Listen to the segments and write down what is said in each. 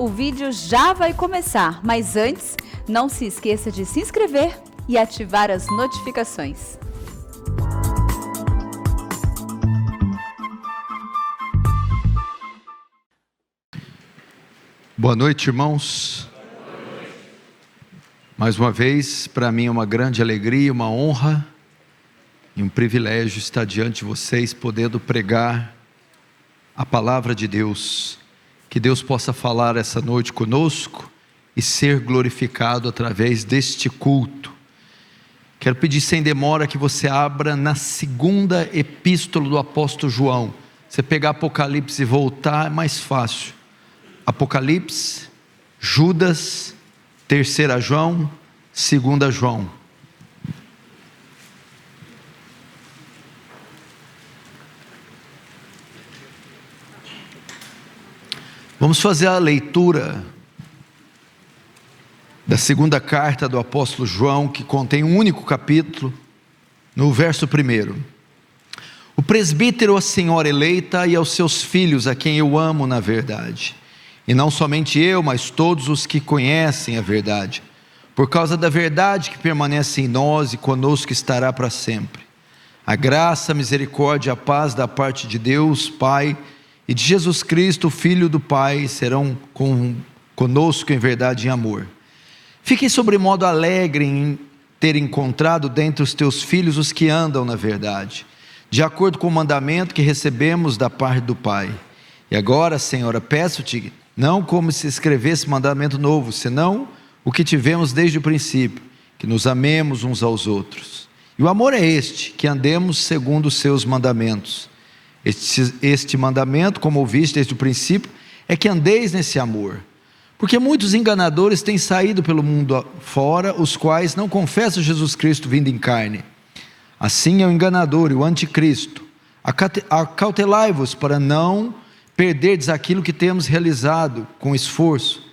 o vídeo já vai começar, mas antes, não se esqueça de se inscrever e ativar as notificações. Boa noite, irmãos. Mais uma vez, para mim é uma grande alegria, uma honra e um privilégio estar diante de vocês, podendo pregar a palavra de Deus. Que Deus possa falar essa noite conosco e ser glorificado através deste culto. Quero pedir sem demora que você abra na segunda epístola do apóstolo João. Você pegar Apocalipse e voltar é mais fácil. Apocalipse, Judas, 3 João, 2 João. Vamos fazer a leitura da segunda carta do apóstolo João, que contém um único capítulo, no verso 1. O presbítero, a senhora eleita e aos seus filhos, a quem eu amo na verdade, e não somente eu, mas todos os que conhecem a verdade, por causa da verdade que permanece em nós e conosco estará para sempre. A graça, a misericórdia e a paz da parte de Deus, Pai, e de Jesus Cristo, Filho do Pai, serão conosco em verdade e em amor. Fiquem sobremodo alegre em ter encontrado dentre os teus filhos os que andam na verdade, de acordo com o mandamento que recebemos da parte do Pai. E agora, Senhora, peço-te, não como se escrevesse mandamento novo, senão o que tivemos desde o princípio, que nos amemos uns aos outros. E o amor é este, que andemos segundo os seus mandamentos. Este mandamento, como ouviste desde o princípio, é que andeis nesse amor. Porque muitos enganadores têm saído pelo mundo fora, os quais não confessam Jesus Cristo vindo em carne. Assim é o enganador e o anticristo. Acautelai-vos para não perderdes aquilo que temos realizado com esforço,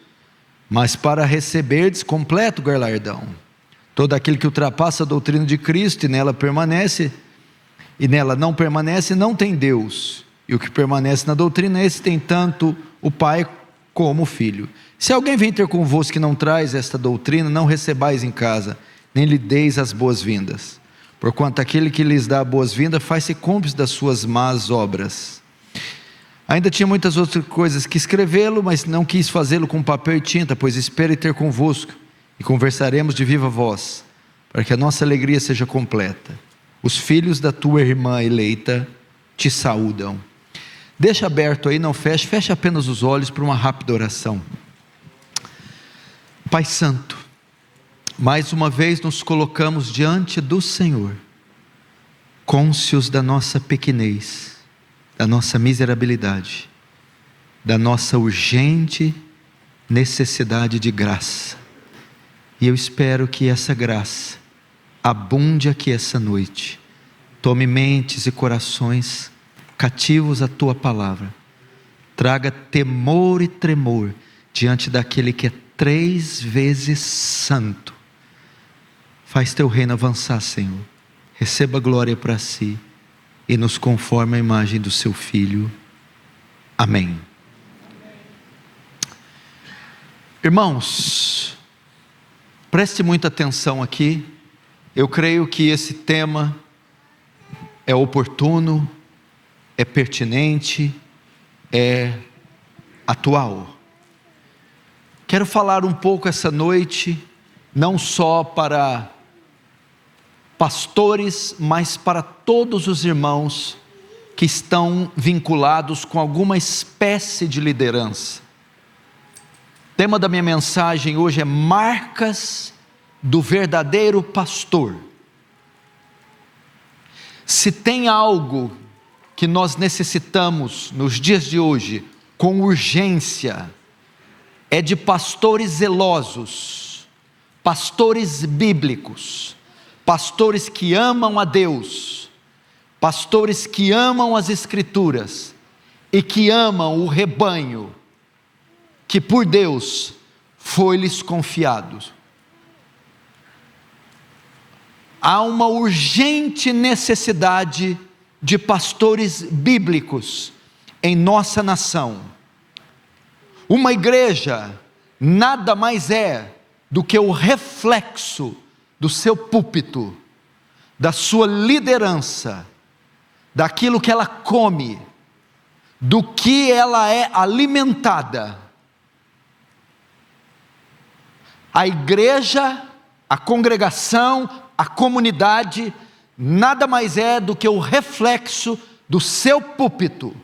mas para receberdes completo galardão. Todo aquele que ultrapassa a doutrina de Cristo e nela não permanece, não tem Deus. E o que permanece na doutrina, esse tem tanto o Pai como o Filho. Se alguém vem ter convosco que não traz esta doutrina, não recebais em casa, nem lhe deis as boas-vindas. Porquanto aquele que lhes dá boas-vindas faz-se cúmplice das suas más obras. Ainda tinha muitas outras coisas que escrevê-lo, mas não quis fazê-lo com papel e tinta, pois espero ter convosco, e conversaremos de viva voz, para que a nossa alegria seja completa. Os filhos da tua irmã eleita te saúdam. Deixa aberto aí, não feche, feche apenas os olhos para uma rápida oração. Pai Santo, mais uma vez nos colocamos diante do Senhor, cônscios da nossa pequenez, da nossa miserabilidade, da nossa urgente necessidade de graça. E eu espero que essa graça abunde aqui essa noite, tome mentes e corações cativos à tua palavra, traga temor e tremor diante daquele que é 3 vezes santo. Faz teu reino avançar, Senhor, receba glória para si e nos conforme a imagem do seu Filho. Amém. Irmãos, preste muita atenção aqui. Eu creio que esse tema é oportuno, é pertinente, é atual. Quero falar um pouco essa noite, não só para pastores, mas para todos os irmãos que estão vinculados com alguma espécie de liderança. O tema da minha mensagem hoje é marcas do verdadeiro pastor. Se tem algo que nós necessitamos nos dias de hoje, com urgência, é de pastores zelosos, pastores bíblicos, pastores que amam a Deus, pastores que amam as Escrituras e que amam o rebanho que por Deus foi-lhes confiado. Há uma urgente necessidade de pastores bíblicos em nossa nação. Uma igreja nada mais é do que o reflexo do seu púlpito, da sua liderança, daquilo que ela come, do que ela é alimentada. A igreja, a congregação, a comunidade, nada mais é do que o reflexo do seu púlpito,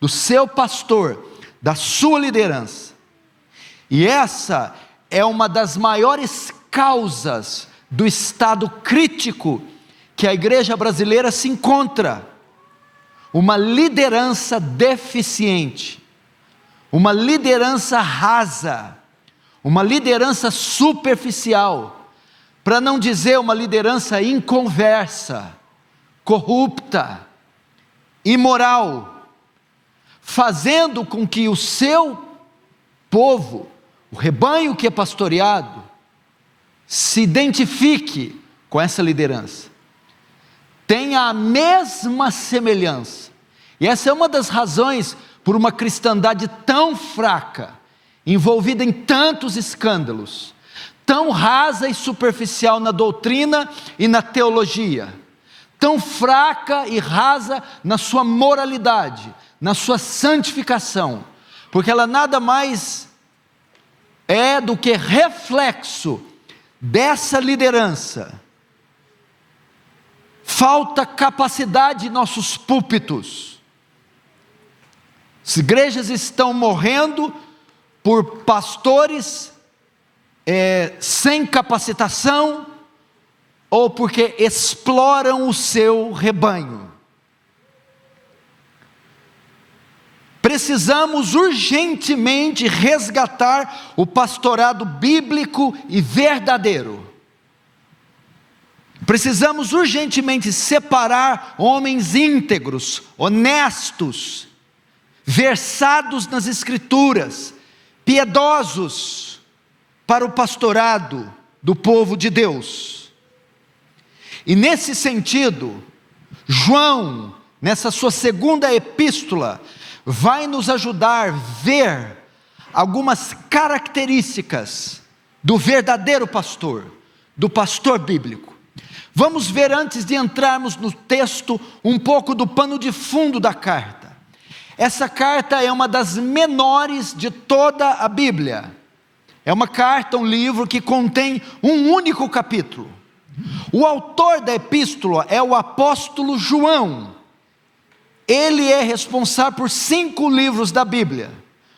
do seu pastor, da sua liderança. E essa é uma das maiores causas do estado crítico que a igreja brasileira se encontra. Uma liderança deficiente, uma liderança rasa, uma liderança superficial, para não dizer uma liderança inconversa, corrupta, imoral, fazendo com que o seu povo, o rebanho que é pastoreado, se identifique com essa liderança, tenha a mesma semelhança. E essa é uma das razões por uma cristandade tão fraca, envolvida em tantos escândalos, tão rasa e superficial na doutrina e na teologia, tão fraca e rasa na sua moralidade, na sua santificação, porque ela nada mais é do que reflexo dessa liderança. Falta capacidade em nossos púlpitos. As igrejas estão morrendo por pastores sem capacitação, ou porque exploram o seu rebanho. Precisamos urgentemente resgatar o pastorado bíblico e verdadeiro. Precisamos urgentemente separar homens íntegros, honestos, versados nas Escrituras, piedosos, para o pastorado do povo de Deus. E nesse sentido, João, nessa sua segunda epístola, vai nos ajudar a ver algumas características do verdadeiro pastor, do pastor bíblico. Vamos ver, antes de entrarmos no texto, um pouco do pano de fundo da carta. Essa carta é uma das menores de toda a Bíblia. É uma carta, um livro que contém um único capítulo. O autor da epístola é o apóstolo João. Ele é responsável por 5 livros da Bíblia: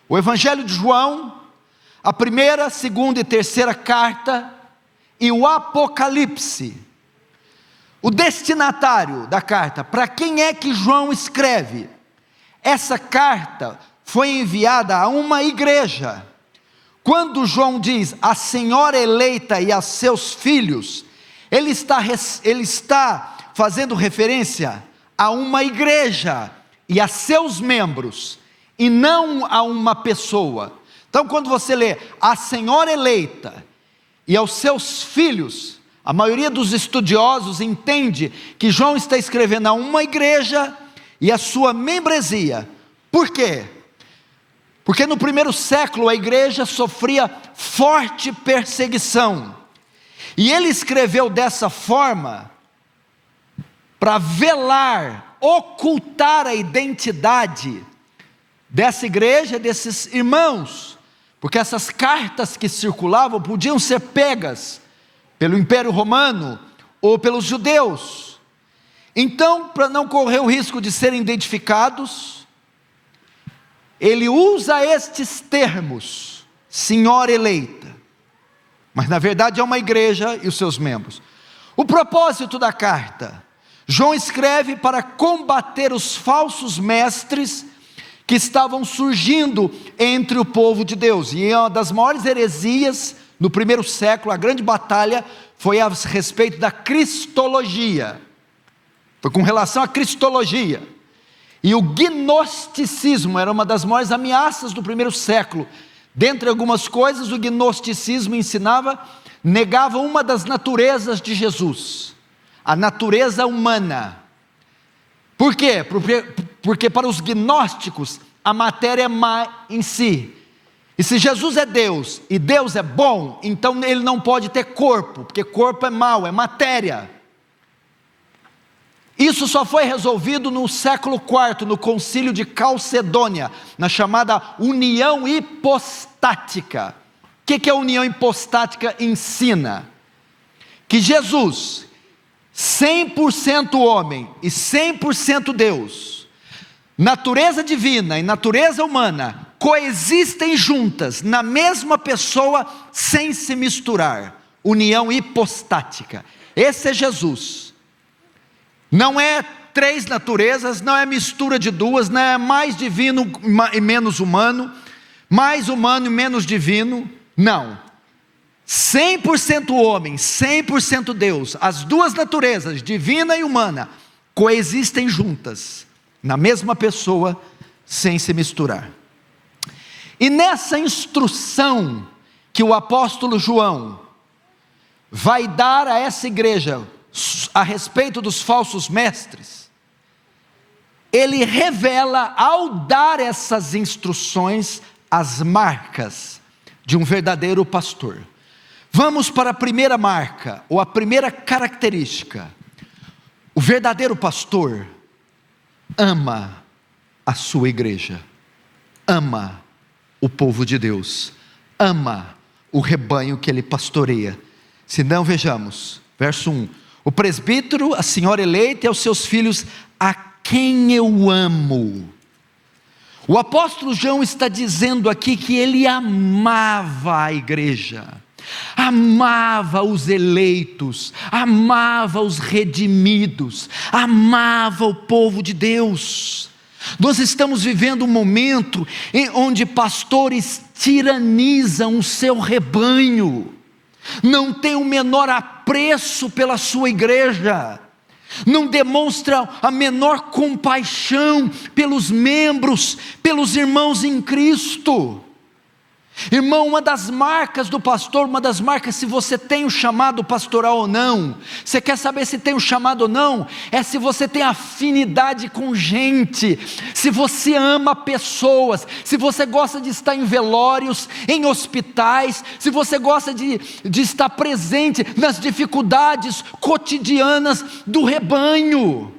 o Evangelho de João, a primeira, segunda e terceira carta, e o Apocalipse. O destinatário da carta, para quem é que João escreve? Essa carta foi enviada a uma igreja. Quando João diz a senhora eleita e a seus filhos, ele está fazendo referência a uma igreja e a seus membros, e não a uma pessoa. Então, quando você lê a senhora eleita e aos seus filhos, a maioria dos estudiosos entende que João está escrevendo a uma igreja e a sua membresia. Por quê? Porque no primeiro século a igreja sofria forte perseguição, e ele escreveu dessa forma para velar, ocultar a identidade dessa igreja, desses irmãos, porque essas cartas que circulavam podiam ser pegas pelo Império Romano ou pelos judeus. Então, para não correr o risco de serem identificados, ele usa estes termos: senhora eleita, mas na verdade é uma igreja e os seus membros. O propósito da carta: João escreve para combater os falsos mestres que estavam surgindo entre o povo de Deus. E uma das maiores heresias no primeiro século, a grande batalha, foi a respeito da cristologia. Foi com relação à cristologia. E o gnosticismo era uma das maiores ameaças do primeiro século. Dentre algumas coisas, o gnosticismo negava uma das naturezas de Jesus, a natureza humana. Por quê? Porque para os gnósticos a matéria é má em si, E se Jesus é Deus e Deus é bom, então ele não pode ter corpo, porque corpo é mau, é matéria. Isso só foi resolvido no século IV, no concílio de Calcedônia, na chamada união hipostática. O que a união hipostática ensina? Que Jesus, 100% homem e 100% Deus, natureza divina e natureza humana, coexistem juntas, na mesma pessoa, sem se misturar. União hipostática. Esse é Jesus. Não é três naturezas, não é mistura de duas, não é mais divino e menos humano, mais humano e menos divino, não. 100% homem, 100% Deus, as duas naturezas, divina e humana, coexistem juntas, na mesma pessoa, sem se misturar. E nessa instrução que o apóstolo João vai dar a essa igreja a respeito dos falsos mestres, ele revela, ao dar essas instruções, as marcas de um verdadeiro pastor. Vamos para a primeira marca, ou a primeira característica. O verdadeiro pastor ama a sua igreja, ama o povo de Deus, ama o rebanho que ele pastoreia. Se não, vejamos, verso 1: o presbítero, a senhora eleita e aos seus filhos, a quem eu amo. O apóstolo João está dizendo aqui que ele amava a igreja, amava os eleitos, amava os redimidos, amava o povo de Deus. Nós estamos vivendo um momento em onde pastores tiranizam o seu rebanho, não tem o menor apreço pela sua igreja, não demonstram a menor compaixão pelos membros, pelos irmãos em Cristo. Irmão, uma das marcas do pastor, uma das marcas se você tem o chamado pastoral ou não, você quer saber se tem o chamado ou não, é se você tem afinidade com gente, se você ama pessoas, se você gosta de estar em velórios, em hospitais, se você gosta de estar presente nas dificuldades cotidianas do rebanho.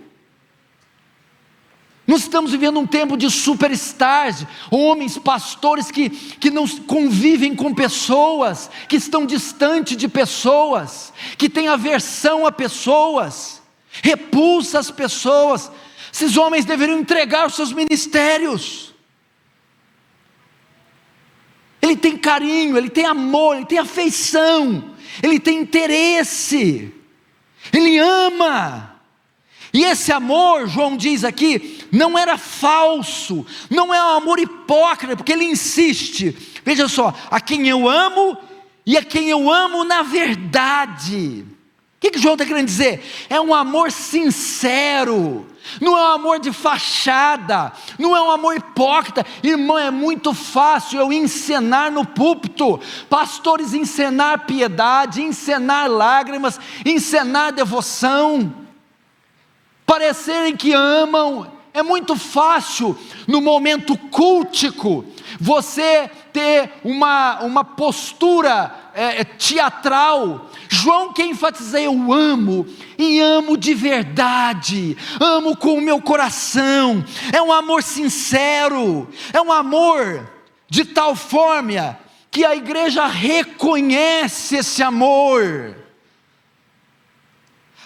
Nós estamos vivendo um tempo de superstars, homens, pastores que não convivem com pessoas, que estão distantes de pessoas, que têm aversão a pessoas, repulsa as pessoas. Esses homens deveriam entregar os seus ministérios. Ele tem carinho, ele tem amor, ele tem afeição, ele tem interesse, ele ama. E esse amor, João diz aqui, não era falso, não é um amor hipócrita, porque ele insiste, veja só, a quem eu amo e a quem eu amo na verdade. O que João está querendo dizer? É um amor sincero, não é um amor de fachada, não é um amor hipócrita. Irmão, é muito fácil eu encenar no púlpito, pastores encenar piedade, encenar lágrimas, encenar devoção, parecerem que amam. É muito fácil no momento cultico você ter uma postura teatral. João quer enfatizar: eu amo, e amo de verdade, amo com o meu coração. É um amor sincero, é um amor de tal forma que a igreja reconhece esse amor.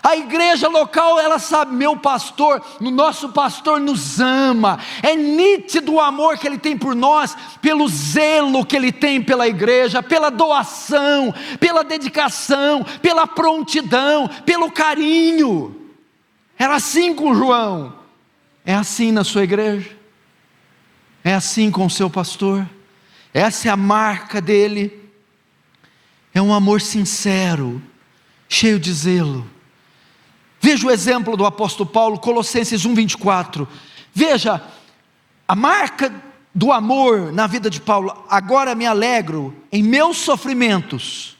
A igreja local, ela sabe, meu pastor, o nosso pastor nos ama. É nítido o amor que ele tem por nós, pelo zelo que ele tem pela igreja, pela doação, pela dedicação, pela prontidão, pelo carinho. Era assim com João. É assim na sua igreja? É assim com o seu pastor? Essa é a marca dele. É um amor sincero, cheio de zelo. Veja o exemplo do apóstolo Paulo, Colossenses 1:24. Veja a marca do amor na vida de Paulo. Agora me alegro em meus sofrimentos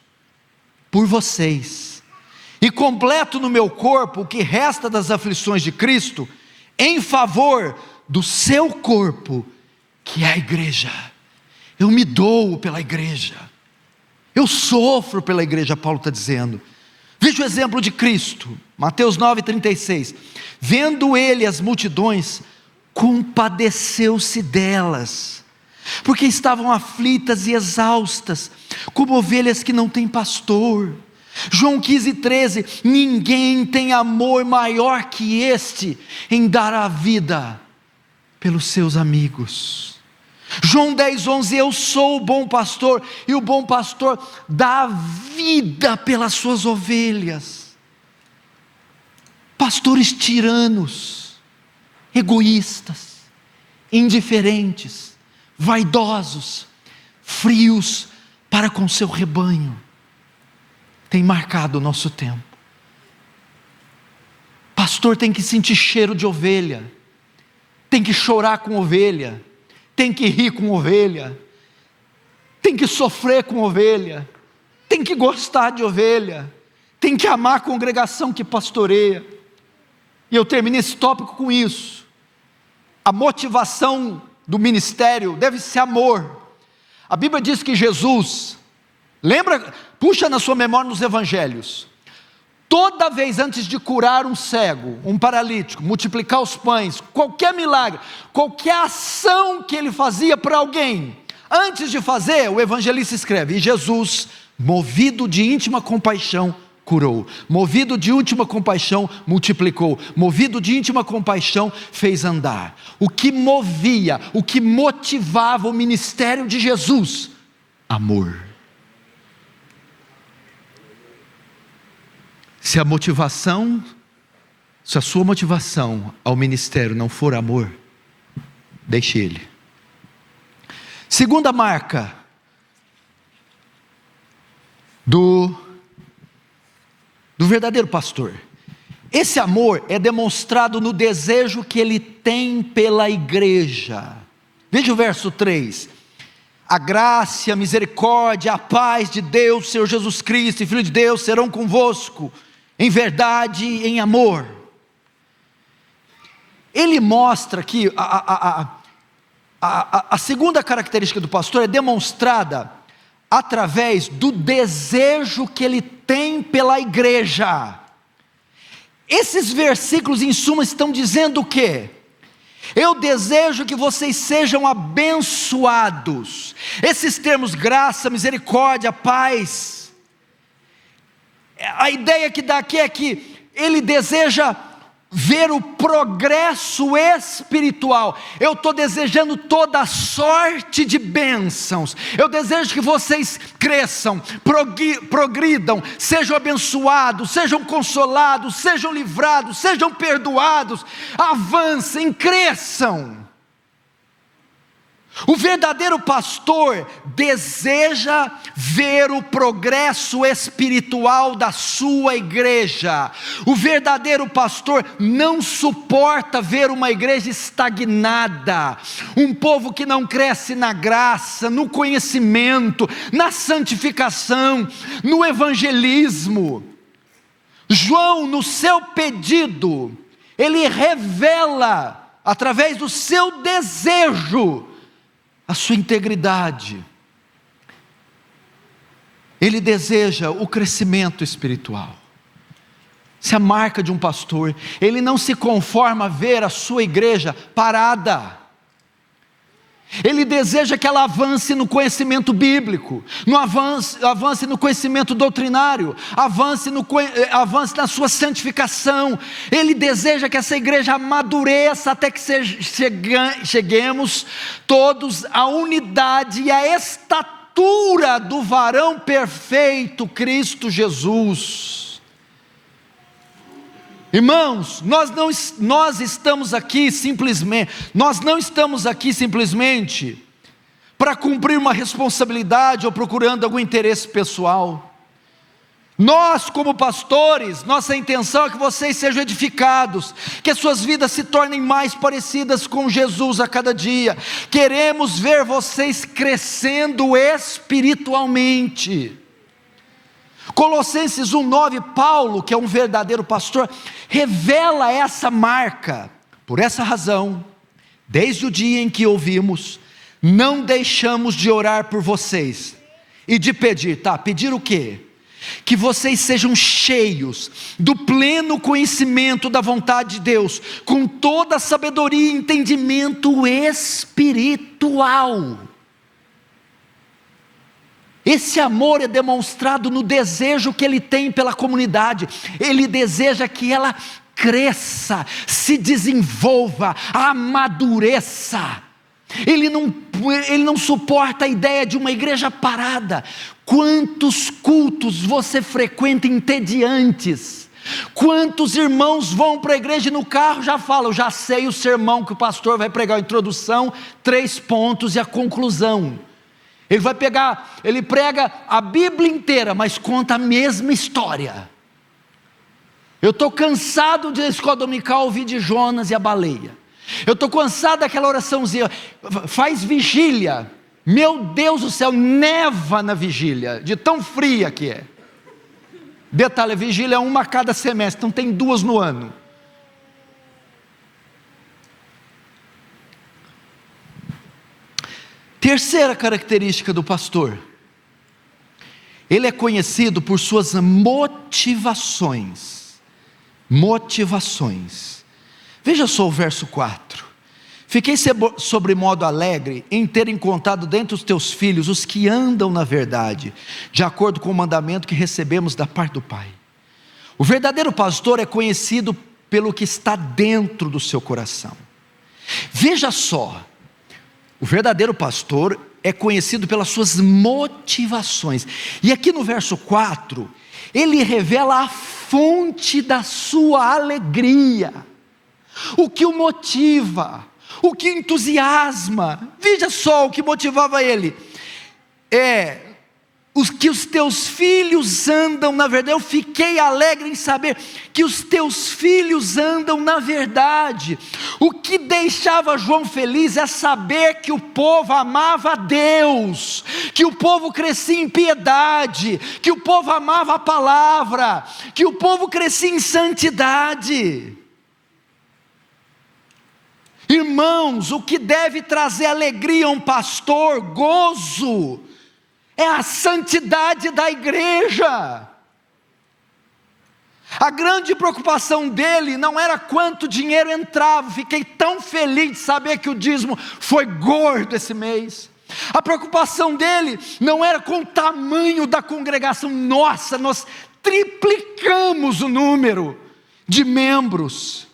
por vocês, e completo no meu corpo o que resta das aflições de Cristo, em favor do seu corpo, que é a igreja. Eu me dou pela igreja. Eu sofro pela igreja, Paulo está dizendo. Veja o exemplo de Cristo, Mateus 9,36. Vendo ele as multidões, compadeceu-se delas, porque estavam aflitas e exaustas, como ovelhas que não têm pastor. João 15,13. Ninguém tem amor maior que este, em dar a vida pelos seus amigos. João 10,11. Eu sou o bom pastor, e o bom pastor dá a vida pelas suas ovelhas. Pastores tiranos, egoístas, indiferentes, vaidosos, frios para com seu rebanho, tem marcado o nosso tempo. Pastor tem que sentir cheiro de ovelha, tem que chorar com ovelha, tem que rir com ovelha, tem que sofrer com ovelha, tem que gostar de ovelha, tem que amar a congregação que pastoreia. E eu termino esse tópico com isso. A motivação do ministério deve ser amor. A Bíblia diz que Jesus, lembra, puxa na sua memória nos evangelhos, toda vez antes de curar um cego, um paralítico, multiplicar os pães, qualquer milagre, qualquer ação que ele fazia para alguém, antes de fazer, o evangelista escreve: e Jesus, movido de íntima compaixão, curou, movido de íntima compaixão, multiplicou, movido de íntima compaixão, fez andar. O que movia, o que motivava o ministério de Jesus? Amor. Se a sua motivação ao ministério não for amor, deixe ele. Segunda marca do verdadeiro pastor. Esse amor é demonstrado no desejo que ele tem pela igreja. Veja o verso 3. A graça, a misericórdia, a paz de Deus, Senhor Jesus Cristo, Filho de Deus, serão convosco, em verdade e em amor. Ele mostra que a segunda característica do pastor é demonstrada através do desejo que ele tem pela igreja. Esses versículos em suma estão dizendo o quê? Eu desejo que vocês sejam abençoados. Esses termos graça, misericórdia, paz, a ideia que dá aqui é que ele deseja ver o progresso espiritual. Eu estou desejando toda sorte de bênçãos. Eu desejo que vocês cresçam, progridam, sejam abençoados, sejam consolados, sejam livrados, sejam perdoados, avancem, cresçam. O verdadeiro pastor deseja ver o progresso espiritual da sua igreja. O verdadeiro pastor não suporta ver uma igreja estagnada, um povo que não cresce na graça, no conhecimento, na santificação, no evangelismo. João, no seu pedido, ele revela, através do seu desejo, a sua integridade. Ele deseja o crescimento espiritual. Essa é a marca de um pastor. Ele não se conforma a ver a sua igreja parada. Ele deseja que ela avance no conhecimento bíblico, avance no conhecimento doutrinário, avance na sua santificação. Ele deseja que essa igreja amadureça até que cheguemos todos à unidade e à estatura do varão perfeito, Cristo Jesus. Irmãos, nós não estamos aqui simplesmente para cumprir uma responsabilidade ou procurando algum interesse pessoal. Nós, como pastores, nossa intenção é que vocês sejam edificados, que as suas vidas se tornem mais parecidas com Jesus a cada dia. Queremos ver vocês crescendo espiritualmente. Colossenses 1:9, Paulo, que é um verdadeiro pastor, revela essa marca. Por essa razão, desde o dia em que ouvimos, não deixamos de orar por vocês e de pedir, pedir o quê? Que vocês sejam cheios do pleno conhecimento da vontade de Deus, com toda a sabedoria e entendimento espiritual. Esse amor é demonstrado no desejo que ele tem pela comunidade. Ele deseja que ela cresça, se desenvolva, amadureça. Ele não suporta a ideia de uma igreja parada. Quantos cultos você frequenta entediantes? Quantos irmãos vão para a igreja e no carro já falam, já sei o sermão que o pastor vai pregar, a introdução, 3 pontos e a conclusão. Ele prega a Bíblia inteira, mas conta a mesma história. Eu estou cansado de na escola dominical ouvir de Jonas e a baleia. Eu estou cansado daquela oraçãozinha, faz vigília. Meu Deus do céu, neva na vigília, de tão fria que é. Detalhe, a vigília é uma a cada semestre, então tem 2 no ano. Terceira característica do pastor, ele é conhecido por suas motivações. Veja só o verso 4. Fiquei sobremodo alegre em ter encontrado dentre os teus filhos os que andam na verdade, de acordo com o mandamento que recebemos da parte do Pai. O verdadeiro pastor é conhecido pelo que está dentro do seu coração. Veja só, o verdadeiro pastor é conhecido pelas suas motivações. E aqui no verso 4, ele revela a fonte da sua alegria, o que o motiva, o que entusiasma. Veja só o que motivava ele, que os teus filhos andam na verdade. Eu fiquei alegre em saber que os teus filhos andam na verdade. O que deixava João feliz é saber que o povo amava a Deus, que o povo crescia em piedade, que o povo amava a palavra, que o povo crescia em santidade. Irmãos, o que deve trazer alegria a um pastor, gozo, é a santidade da igreja. A grande preocupação dele não era quanto dinheiro entrava. Fiquei tão feliz de saber que o dízimo foi gordo esse mês. A preocupação dele não era com o tamanho da congregação. Nossa, nós triplicamos o número de membros.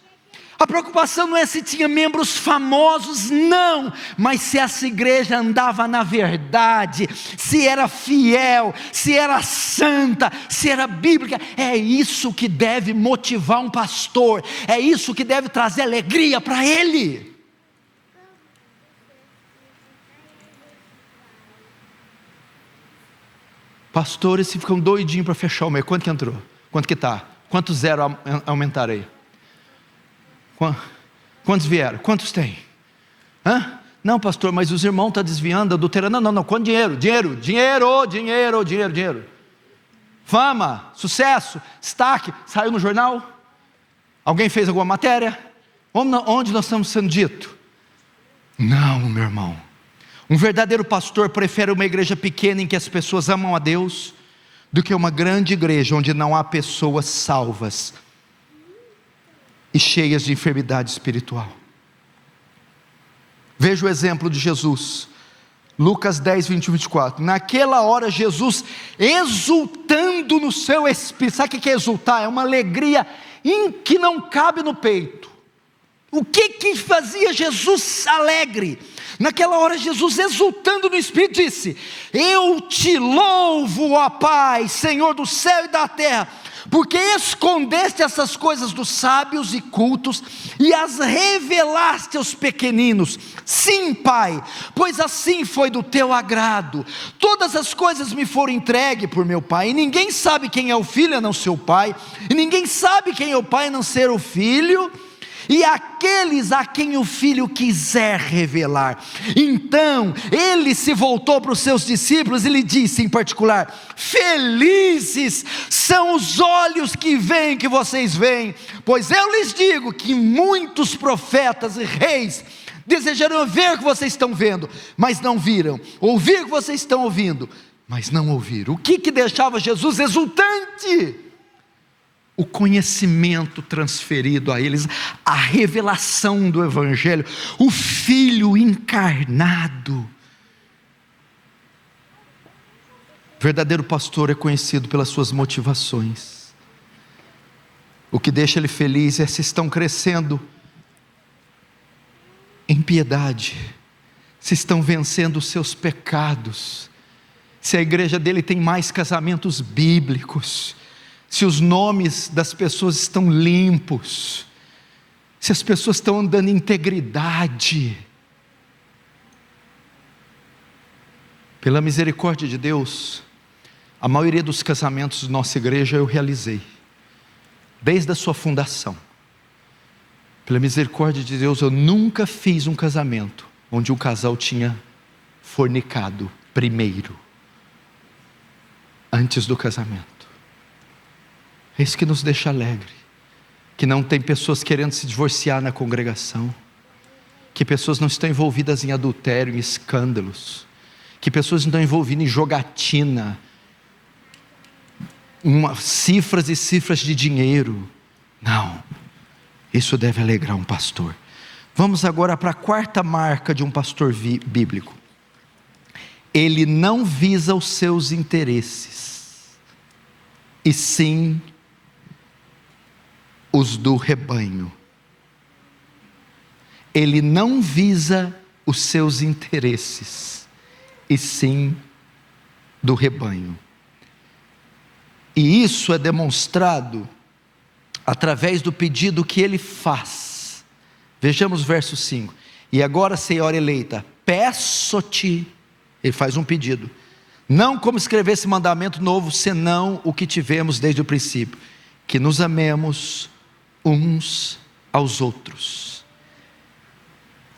A preocupação não é se tinha membros famosos, não, mas se essa igreja andava na verdade, se era fiel, se era santa, se era bíblica. É isso que deve motivar um pastor, é isso que deve trazer alegria para ele. Pastores se ficam doidinhos para fechar o mês. Quanto que entrou? Quanto que está? Quantos zero aumentaram aí? Quantos vieram? Quantos tem? Não, pastor, mas os irmãos estão desviando, adulterando. Não, quanto dinheiro? Dinheiro. Fama, sucesso, destaque, saiu no jornal? Alguém fez alguma matéria? Onde nós estamos sendo dito? Não, meu irmão. Um verdadeiro pastor prefere uma igreja pequena em que as pessoas amam a Deus, do que uma grande igreja onde não há pessoas salvas e cheias de enfermidade espiritual. Veja o exemplo de Jesus, Lucas 10, 21, 24. Naquela hora Jesus, exultando no seu espírito. Sabe o que é exultar? É uma alegria que não cabe no peito. O que fazia Jesus alegre? Naquela hora Jesus, exultando no espírito, disse: eu te louvo, ó Pai, Senhor do céu e da terra, porque escondeste essas coisas dos sábios e cultos e as revelaste aos pequeninos. Sim, Pai, pois assim foi do teu agrado. Todas as coisas me foram entregues por meu Pai, e ninguém sabe quem é o Filho a não ser o Pai, e ninguém sabe quem é o Pai a não ser o Filho, e aqueles a quem o Filho quiser revelar. Então ele se voltou para os seus discípulos e lhe disse em particular: felizes são os olhos que veem que vocês veem, pois eu lhes digo que muitos profetas e reis Desejaram ver o que vocês estão vendo, mas não viram. Ouvir o que vocês estão ouvindo, mas não ouviram. O que deixava Jesus exultante? O conhecimento transferido a eles, a revelação do Evangelho, o Filho encarnado. O verdadeiro pastor é conhecido pelas suas motivações. O que deixa ele feliz é se estão crescendo em piedade, se estão vencendo os seus pecados, se a igreja dele tem mais casamentos bíblicos, se os nomes das pessoas estão limpos, se as pessoas estão andando em integridade. Pela misericórdia de Deus, a maioria dos casamentos da nossa igreja eu realizei, desde a sua fundação. Pela misericórdia de Deus, eu nunca fiz um casamento onde um casal tinha fornicado primeiro, antes do casamento. É isso que nos deixa alegre, que não tem pessoas querendo se divorciar na congregação, que pessoas não estão envolvidas em adultério, em escândalos, que pessoas não estão envolvidas em jogatina, cifras e cifras de dinheiro. Não, isso deve alegrar um pastor. Vamos agora para a quarta marca de um pastor bíblico. Ele não visa os seus interesses, e sim os do rebanho. Ele não visa os seus interesses, e sim do rebanho. E isso é demonstrado através do pedido que ele faz. Vejamos o verso 5. E agora, Senhora eleita, peço-te, ele faz um pedido, não como escrever esse mandamento novo, senão o que tivemos desde o princípio, que nos amemos uns aos outros.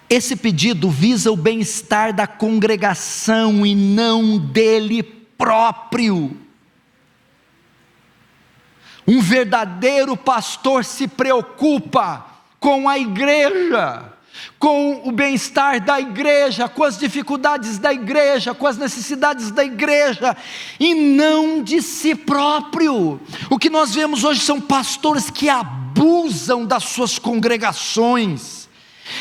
Esse pedido visa o bem-estar da congregação e não dele próprio. Um verdadeiro pastor se preocupa com a igreja, com o bem-estar da igreja, com as dificuldades da igreja, com as necessidades da igreja, e não de si próprio. O que nós vemos hoje são pastores que abusam das suas congregações,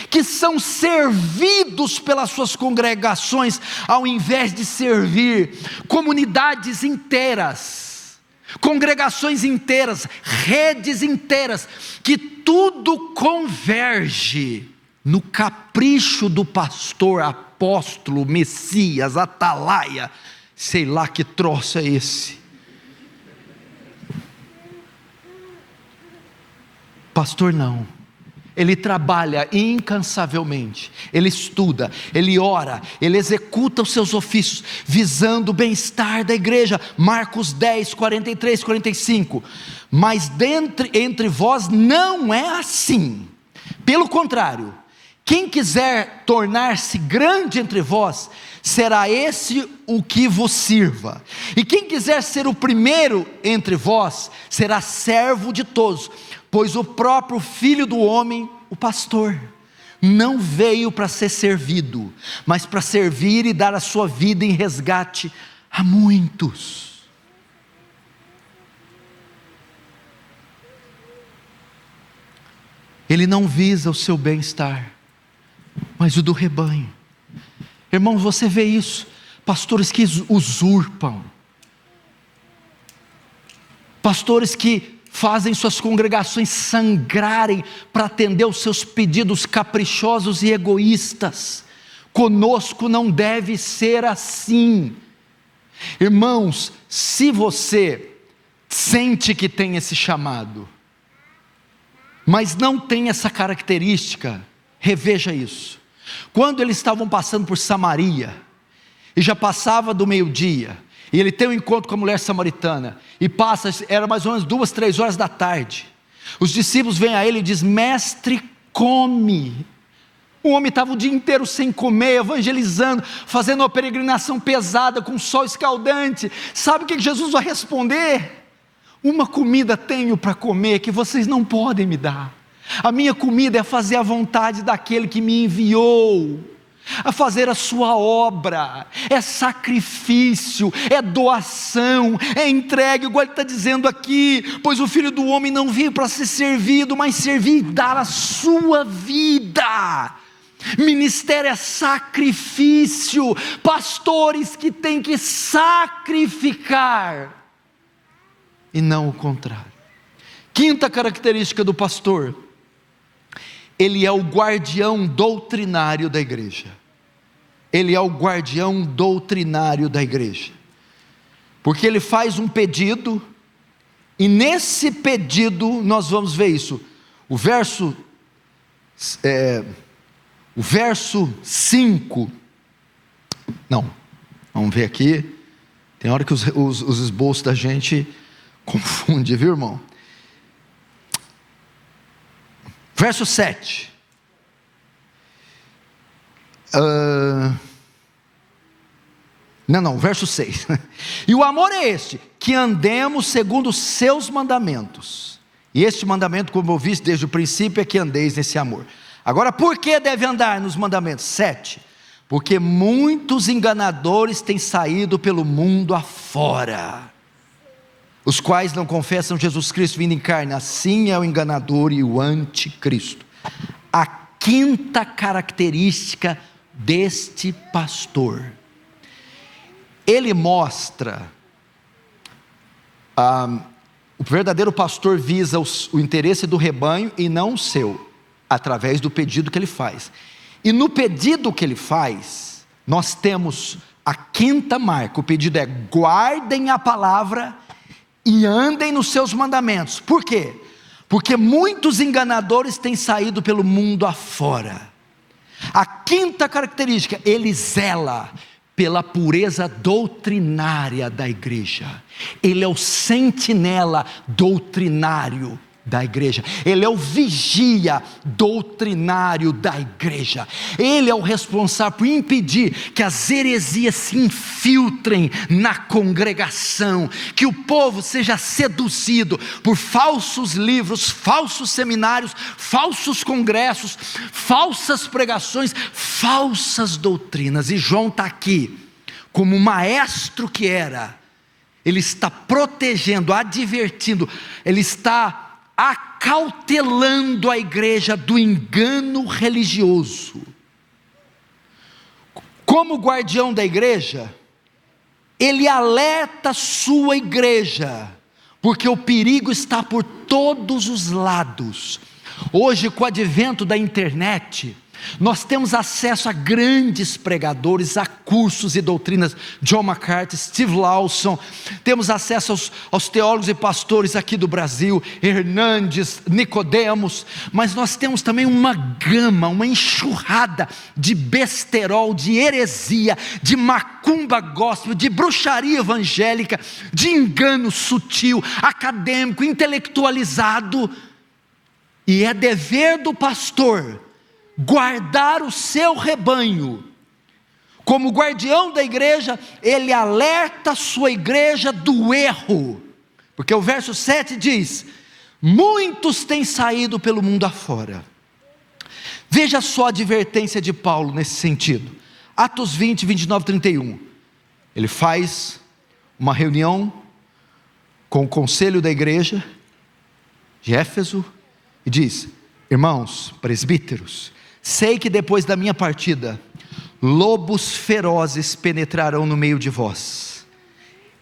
que são servidos pelas suas congregações, ao invés de servir comunidades inteiras, congregações inteiras, redes inteiras, que tudo converge no capricho do pastor, apóstolo, Messias, atalaia, sei lá que troço é esse. Pastor não, ele trabalha incansavelmente, ele estuda, ele ora, ele executa os seus ofícios, visando o bem-estar da igreja. Marcos 10, 43, 45, mas entre vós não é assim, pelo contrário, quem quiser tornar-se grande entre vós, será esse o que vos sirva, e quem quiser ser o primeiro entre vós, será servo de todos, pois o próprio Filho do Homem, o pastor, não veio para ser servido, mas para servir e dar a sua vida em resgate a muitos. Ele não visa o seu bem-estar, mas o do rebanho. Irmãos, você vê isso, pastores que usurpam, pastores que fazem suas congregações sangrarem para atender os seus pedidos caprichosos e egoístas. Conosco não deve ser assim. Irmãos, se você sente que tem esse chamado, mas não tem essa característica, reveja isso. Quando eles estavam passando por Samaria, e já passava do meio-dia, e ele tem um encontro com a mulher samaritana, e passa, era mais ou menos 2, 3 horas da tarde, os discípulos vêm a ele e dizem: mestre, come. O homem estava o dia inteiro sem comer, evangelizando, fazendo uma peregrinação pesada, com sol escaldante. Sabe o que Jesus vai responder? Uma comida tenho para comer, que vocês não podem me dar. A minha comida é fazer a vontade daquele que me enviou, a fazer a sua obra. É sacrifício, é doação, é entrega, igual ele está dizendo aqui: pois o Filho do Homem não veio para ser servido, mas servir e dar a sua vida. Ministério é sacrifício, pastores que têm que sacrificar, e não o contrário. Quinta característica do pastor: ele é o guardião doutrinário da igreja. Ele é o guardião doutrinário da igreja, porque ele faz um pedido, e nesse pedido nós vamos ver isso. O verso 5, não, vamos ver aqui, tem hora que os esboços da gente confundem, viu, irmão? Verso 7, verso 6, e o amor é este, que andemos segundo os seus mandamentos, e este mandamento, como eu vi desde o princípio, é que andeis nesse amor. Agora, por que deve andar nos mandamentos? 7, porque muitos enganadores têm saído pelo mundo afora, os quais não confessam Jesus Cristo vindo em carne. Assim é o enganador e o anticristo. A quinta característica deste pastor: ele mostra, o verdadeiro pastor visa o interesse do rebanho e não o seu, através do pedido que ele faz. E no pedido que ele faz, nós temos a quinta marca. O pedido é: guardem a palavra e andem nos seus mandamentos. Por quê? Porque muitos enganadores têm saído pelo mundo afora. A quinta característica: ele zela pela pureza doutrinária da igreja. Ele é o sentinela doutrinário da igreja. Ele é o vigia doutrinário da igreja. Ele é o responsável por impedir que as heresias se infiltrem na congregação, que o povo seja seduzido por falsos livros, falsos seminários, falsos congressos, falsas pregações, falsas doutrinas. E João está aqui como maestro que era. Ele está protegendo, advertindo, ele está acautelando a igreja do engano religioso. Como guardião da igreja, ele alerta a sua igreja, porque o perigo está por todos os lados. Hoje, com o advento da internet, nós temos acesso a grandes pregadores, a cursos e doutrinas. John MacArthur, Steve Lawson. Temos acesso aos teólogos e pastores aqui do Brasil, Hernandes, Nicodemos. Mas nós temos também uma gama, uma enxurrada de besterol, de heresia, de macumba gospel, de bruxaria evangélica, de engano sutil, acadêmico, intelectualizado. E é dever do pastor guardar o seu rebanho. Como guardião da igreja, ele alerta a sua igreja do erro, porque o verso 7 diz: muitos têm saído pelo mundo afora. Veja só a advertência de Paulo nesse sentido. Atos 20, 29, 31. Ele faz uma reunião com o conselho da igreja de Éfeso e diz: irmãos, presbíteros, sei que depois da minha partida, lobos ferozes penetrarão no meio de vós,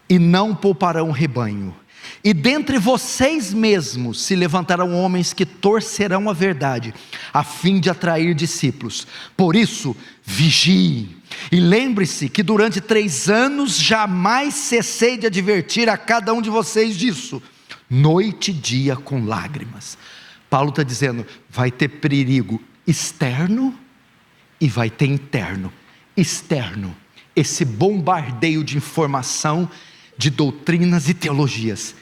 e não pouparão o rebanho. E dentre vocês mesmos se levantarão homens que torcerão a verdade, a fim de atrair discípulos. Por isso, vigiem, e lembre-se que durante 3 anos jamais cessei de advertir a cada um de vocês disso, noite e dia com lágrimas. Paulo está dizendo, vai ter perigo externo e vai ter interno. Externo, esse bombardeio de informação, de doutrinas e teologias.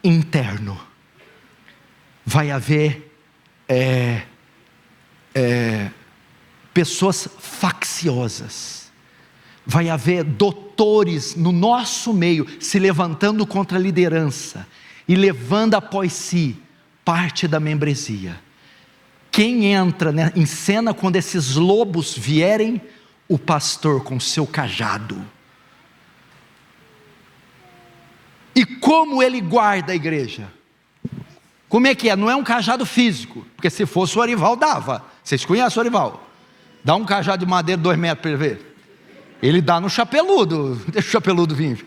Interno, vai haver pessoas facciosas, vai haver doutores no nosso meio se levantando contra a liderança e levando após si parte da membresia. Quem entra, né, em cena quando esses lobos vierem? O pastor com seu cajado. E como ele guarda a igreja? Como é que é? Não é um cajado físico, porque se fosse o Orival dava. Vocês conhecem o Orival? Dá um cajado de madeira 2 metros para ele ver. Ele dá no chapeludo. Deixa o chapeludo vir.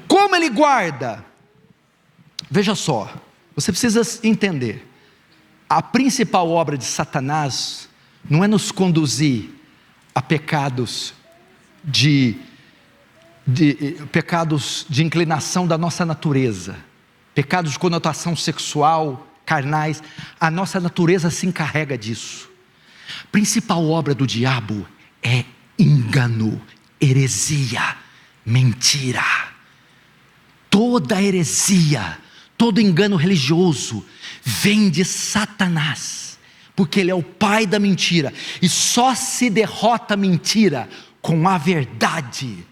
Como ele guarda? Veja só, você precisa entender. A principal obra de Satanás não é nos conduzir a pecados pecados de inclinação da nossa natureza, pecados de conotação sexual, carnais. A nossa natureza se encarrega disso. A principal obra do diabo é engano, heresia, mentira. Toda heresia, todo engano religioso vem de Satanás, porque ele é o pai da mentira, e só se derrota a mentira com a verdade.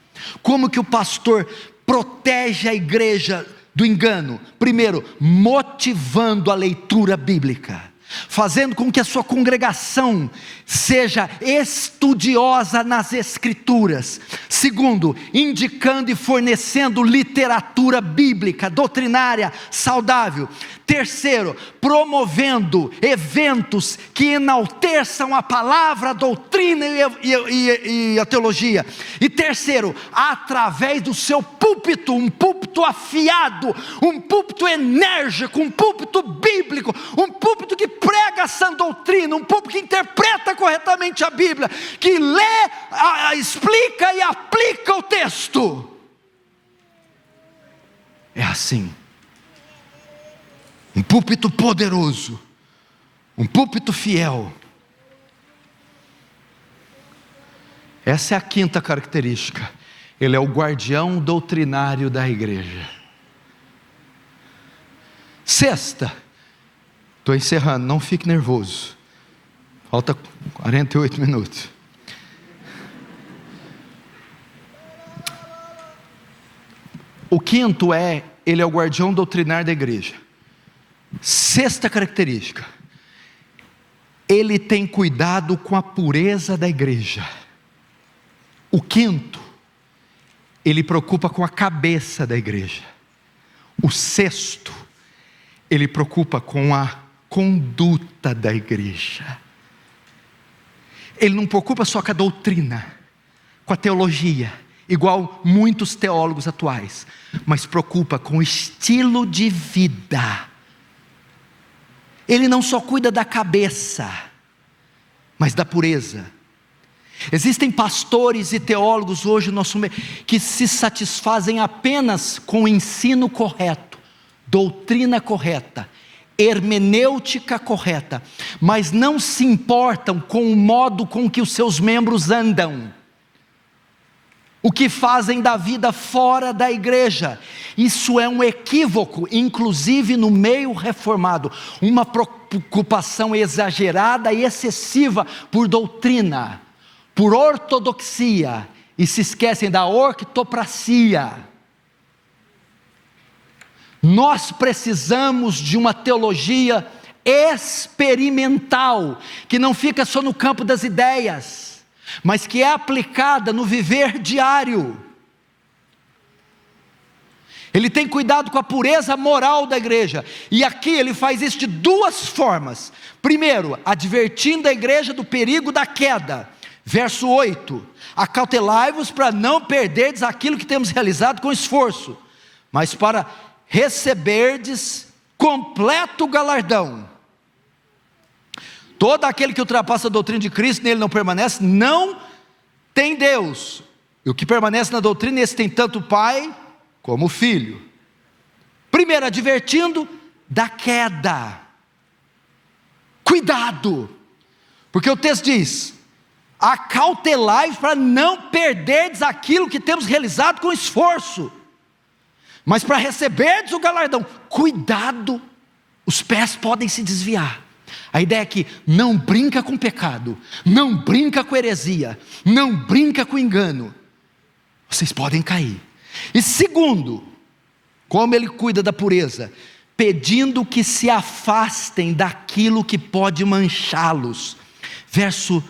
Como que o pastor protege a igreja do engano? Primeiro, motivando a leitura bíblica, fazendo com que a sua congregação seja estudiosa nas escrituras. Segundo, indicando e fornecendo literatura bíblica, doutrinária, saudável. Terceiro, promovendo eventos que enalteçam a palavra, a doutrina e a teologia. E terceiro, através do seu púlpito, um púlpito afiado, um púlpito enérgico, um púlpito bíblico, um púlpito que prega a sã doutrina, um púlpito que interpreta corretamente a Bíblia, que lê, explica e aplica o texto. É assim. Um púlpito poderoso, um púlpito fiel. Essa é a quinta característica. Ele é o guardião doutrinário da igreja. Sexta, estou encerrando, não fique nervoso, falta 48 minutos. O quinto é, ele é o guardião doutrinário da igreja. Sexta característica, ele tem cuidado com a pureza da igreja. O quinto, ele preocupa com a cabeça da igreja. O sexto, ele preocupa com a conduta da igreja. Ele não preocupa só com a doutrina, com a teologia, igual muitos teólogos atuais, mas preocupa com o estilo de vida. Ele não só cuida da cabeça, mas da pureza. Existem pastores e teólogos hoje no nosso meio que se satisfazem apenas com o ensino correto, doutrina correta, hermenêutica correta, mas não se importam com o modo com que os seus membros andam, o que fazem da vida fora da igreja. Isso é um equívoco, inclusive no meio reformado, uma preocupação exagerada e excessiva por doutrina, por ortodoxia, e se esquecem da ortopraxia. Nós precisamos de uma teologia experimental, que não fica só no campo das ideias, mas que é aplicada no viver diário. Ele tem cuidado com a pureza moral da igreja, e aqui ele faz isso de duas formas. Primeiro, advertindo a igreja do perigo da queda. Verso 8: acautelai-vos para não perderdes aquilo que temos realizado com esforço, mas para receberdes completo galardão. Todo aquele que ultrapassa a doutrina de Cristo, nele não permanece, não tem Deus. E o que permanece na doutrina, esse tem tanto o Pai como o Filho. Primeiro, advertindo da queda. Cuidado, porque o texto diz: acautelai para não perderdes aquilo que temos realizado com esforço, mas para receberdes o galardão. Cuidado, os pés podem se desviar. A ideia é que não brinca com pecado, não brinca com heresia, não brinca com engano, vocês podem cair. E segundo, como ele cuida da pureza? pedindo que se afastem daquilo que pode manchá-los. Verso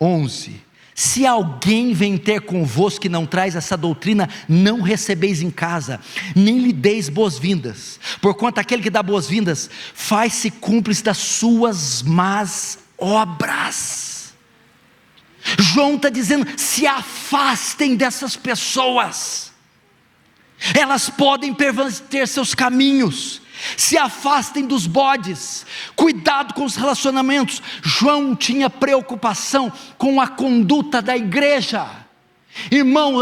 11: se alguém vem ter convosco que não traz essa doutrina, não recebeis em casa, nem lhe deis boas-vindas, porquanto aquele que dá boas-vindas, faz-se cúmplice das suas más obras. João está dizendo, se afastem dessas pessoas, elas podem perverter seus caminhos. Se afastem dos bodes, cuidado com os relacionamentos. João tinha preocupação com a conduta da igreja. Irmão,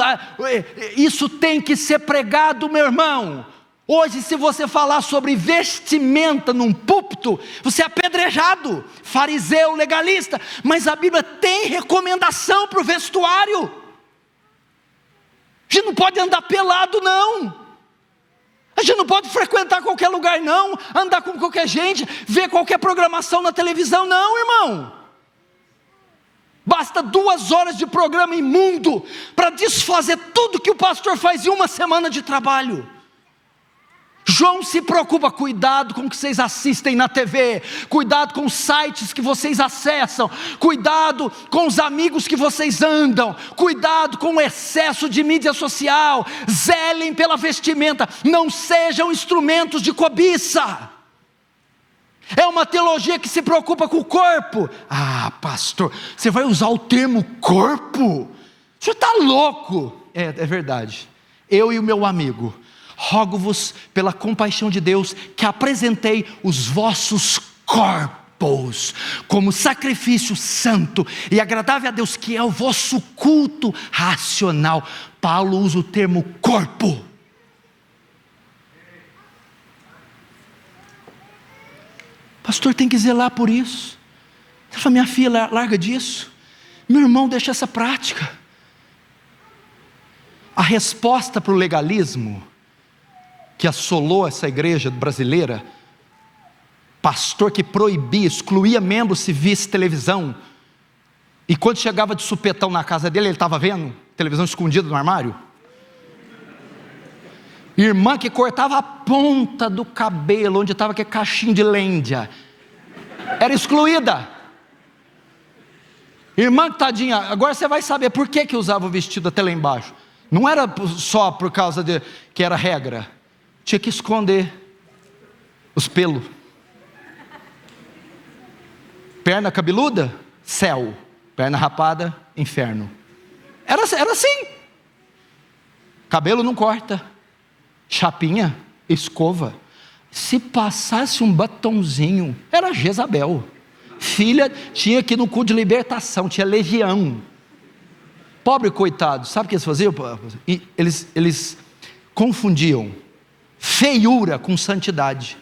isso tem que ser pregado, meu irmão. Hoje, se você falar sobre vestimenta num púlpito, você é apedrejado, fariseu, legalista. Mas a Bíblia tem recomendação para o vestuário. A gente não pode andar pelado, não. A gente não pode frequentar qualquer lugar, não. Andar com qualquer gente, ver qualquer programação na televisão, não, irmão. Basta 2 horas de programa imundo para desfazer tudo que o pastor faz em uma semana de trabalho. João se preocupa, cuidado com o que vocês assistem na TV, cuidado com os sites que vocês acessam, cuidado com os amigos que vocês andam, cuidado com o excesso de mídia social, zelem pela vestimenta, não sejam instrumentos de cobiça. É uma teologia que se preocupa com o corpo. Ah, pastor, você vai usar o termo corpo? O senhor está louco. É verdade. Eu e o meu amigo, rogo-vos pela compaixão de Deus, que apresentei os vossos corpos como sacrifício santo e agradável a Deus, que é o vosso culto racional. Paulo usa o termo corpo. Pastor, tem que zelar por isso. Ele fala, minha filha, larga disso. Meu irmão, deixa essa prática. A resposta para o legalismo que assolou essa igreja brasileira, pastor que proibia, excluía membros se visse televisão, e quando chegava de supetão na casa dele, ele estava vendo televisão escondida no armário. Irmã que cortava a ponta do cabelo, onde estava aquele cachinho de lêndia, era excluída. Irmã tadinha, agora você vai saber por que usava o vestido até lá embaixo. Não era só por causa de que era regra, tinha que esconder os pelos. Perna cabeluda, céu. Perna rapada, inferno. Era assim. Cabelo não corta. Chapinha, escova. Se passasse um batonzinho, era Jezabel. Filha tinha que ir no culto de libertação, tinha legião. Pobre coitado, sabe o que eles faziam? Eles confundiam feiura com santidade.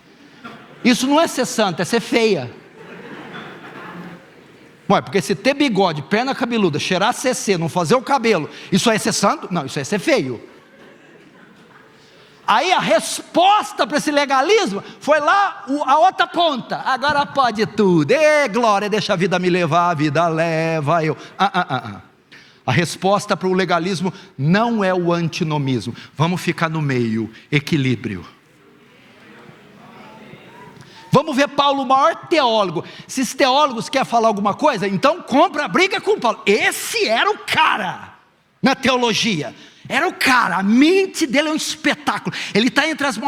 Isso não é ser santa, é ser feia. Ué, porque se ter bigode, perna cabeluda, cheirar CC, não fazer o cabelo, isso é ser santo? Não, isso é ser feio. Aí a resposta para esse legalismo foi lá a outra ponta. Agora pode tudo. Glória, deixa a vida me levar, a vida leva eu. A resposta para o legalismo não é o antinomismo. Vamos ficar no meio, equilíbrio. Vamos ver Paulo, o maior teólogo. Se os teólogos querem falar alguma coisa, então compra a briga com Paulo. Esse era o cara na teologia. Era o cara, a mente dele é um espetáculo. Ele está entre as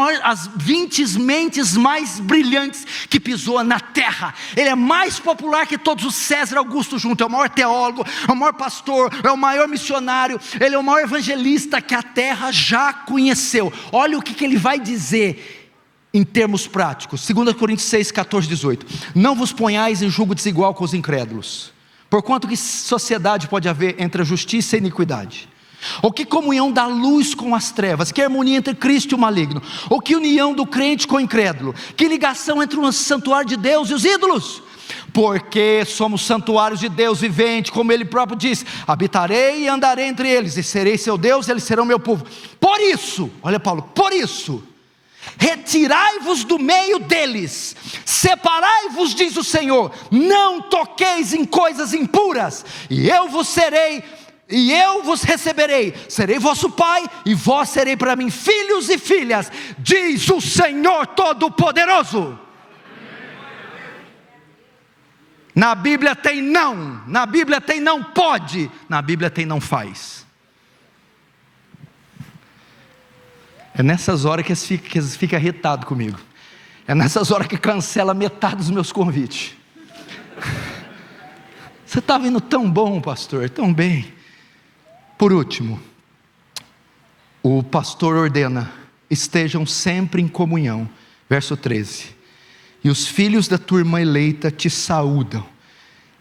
20 mentes mais brilhantes que pisou na terra. Ele é mais popular que todos os César Augusto juntos. É o maior teólogo, é o maior pastor, é o maior missionário. Ele é o maior evangelista que a terra já conheceu. Olha o que ele vai dizer em termos práticos. 2 Coríntios 6, 14, 18. Não vos ponhais em julgo desigual com os incrédulos, porquanto que sociedade pode haver entre a justiça e a iniquidade? Ou que comunhão da luz com as trevas? Que harmonia entre Cristo e o maligno? Ou que união do crente com o incrédulo? Que ligação entre o santuário de Deus e os ídolos? Porque somos santuários de Deus vivente, como Ele próprio diz: habitarei e andarei entre eles, e serei seu Deus, e eles serão meu povo. Por isso, olha Paulo, por isso, retirai-vos do meio deles, separai-vos, diz o Senhor, não toqueis em coisas impuras, e eu vos serei e eu vos receberei, serei vosso pai, e vós serei para mim filhos e filhas, diz o Senhor Todo-Poderoso. Na Bíblia tem não, na Bíblia tem não pode, na Bíblia tem não faz. É nessas horas que eles ficam irritados comigo. É nessas horas que cancela metade dos meus convites. Você está vindo tão bom, pastor, tão bem. Por último, o pastor ordena: estejam sempre em comunhão. Verso 13. E os filhos da tua irmã eleita te saúdam.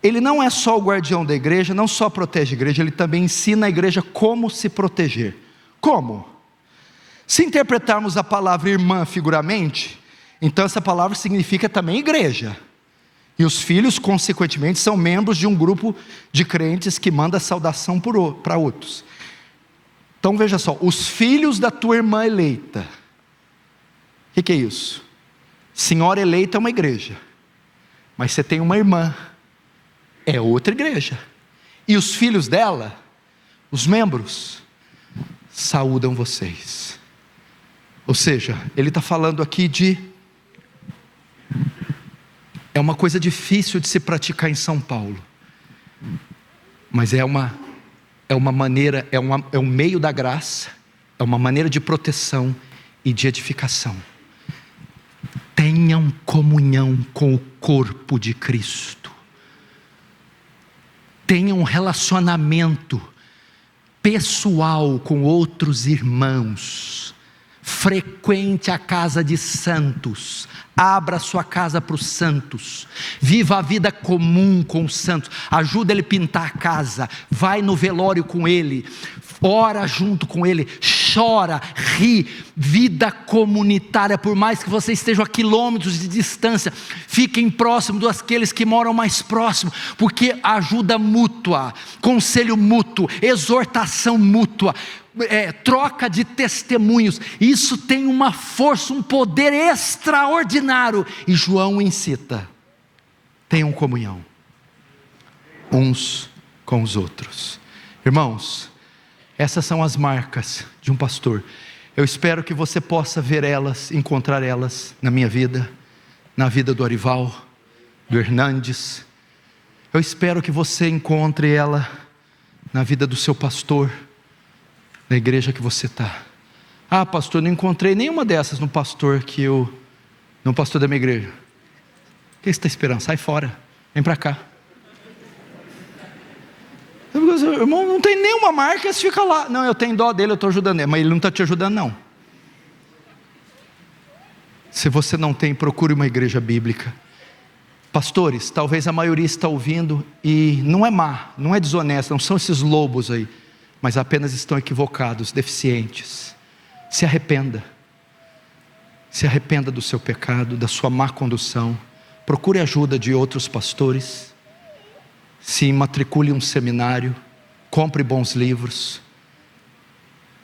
Ele não é só o guardião da igreja, não só protege a igreja, ele também ensina a igreja como se proteger. Como? Se interpretarmos a palavra irmã figuramente, então essa palavra significa também igreja. E os filhos, consequentemente, são membros de um grupo de crentes que manda saudação para outros. Então veja só, os filhos da tua irmã eleita. O que é isso? Senhora eleita é uma igreja, mas você tem uma irmã, é outra igreja. E os filhos dela, os membros, saúdam vocês. Ou seja, ele está falando aqui é uma coisa difícil de se praticar em São Paulo, mas é uma maneira, é um meio da graça, é uma maneira de proteção e de edificação. Tenham comunhão com o corpo de Cristo. Tenham um relacionamento pessoal com outros irmãos. Frequente a casa de santos. Abra sua casa para os santos. Viva a vida comum com os santos. Ajuda ele a pintar a casa. Vai no velório com ele. Ora junto com ele. Chora, ri. Vida comunitária. Por mais que você esteja a quilômetros de distância, fiquem próximos daqueles que moram mais próximo, porque ajuda mútua, conselho mútuo, exortação mútua, troca de testemunhos, isso tem uma força, um poder extraordinário. E João incita: tenham comunhão uns com os outros. Irmãos, essas são as marcas de um pastor. Eu espero que você possa ver elas, encontrar elas na minha vida, na vida do Arival, do Hernandes. Eu espero que você encontre ela na vida do seu pastor, na igreja que você está. Ah, pastor, não encontrei nenhuma dessas no pastor da minha igreja. O que você está esperando? Sai fora, vem para cá. Irmão, não tem nenhuma marca, você fica lá. Não, eu tenho dó dele, eu estou ajudando ele. Mas ele não está te ajudando, não. Se você não tem, procure uma igreja bíblica. Pastores, talvez a maioria está ouvindo e não é má, não é desonesta, não são esses lobos aí, mas apenas estão equivocados, deficientes. Se arrependa. Se arrependa do seu pecado, da sua má condução. Procure ajuda de outros pastores. Se matricule em um seminário, compre bons livros,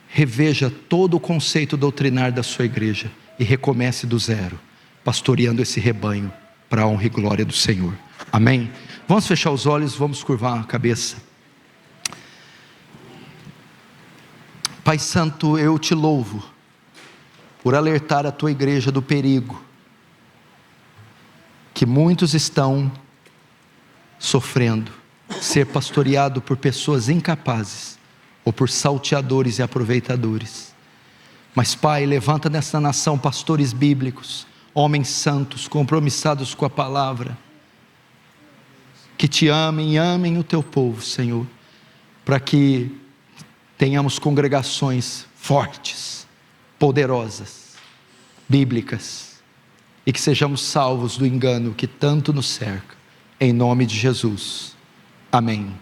reveja todo o conceito doutrinário da sua igreja e recomece do zero, pastoreando esse rebanho para a honra e glória do Senhor. Amém? Vamos fechar os olhos, vamos curvar a cabeça. Pai Santo, eu te louvo por alertar a tua igreja do perigo que muitos estão sofrendo, ser pastoreado por pessoas incapazes, ou por salteadores e aproveitadores. Mas Pai, levanta nessa nação pastores bíblicos, homens santos, compromissados com a palavra, que te amem e amem o teu povo, Senhor, para que tenhamos congregações fortes, poderosas, bíblicas, e que sejamos salvos do engano que tanto nos cerca. Em nome de Jesus, amém.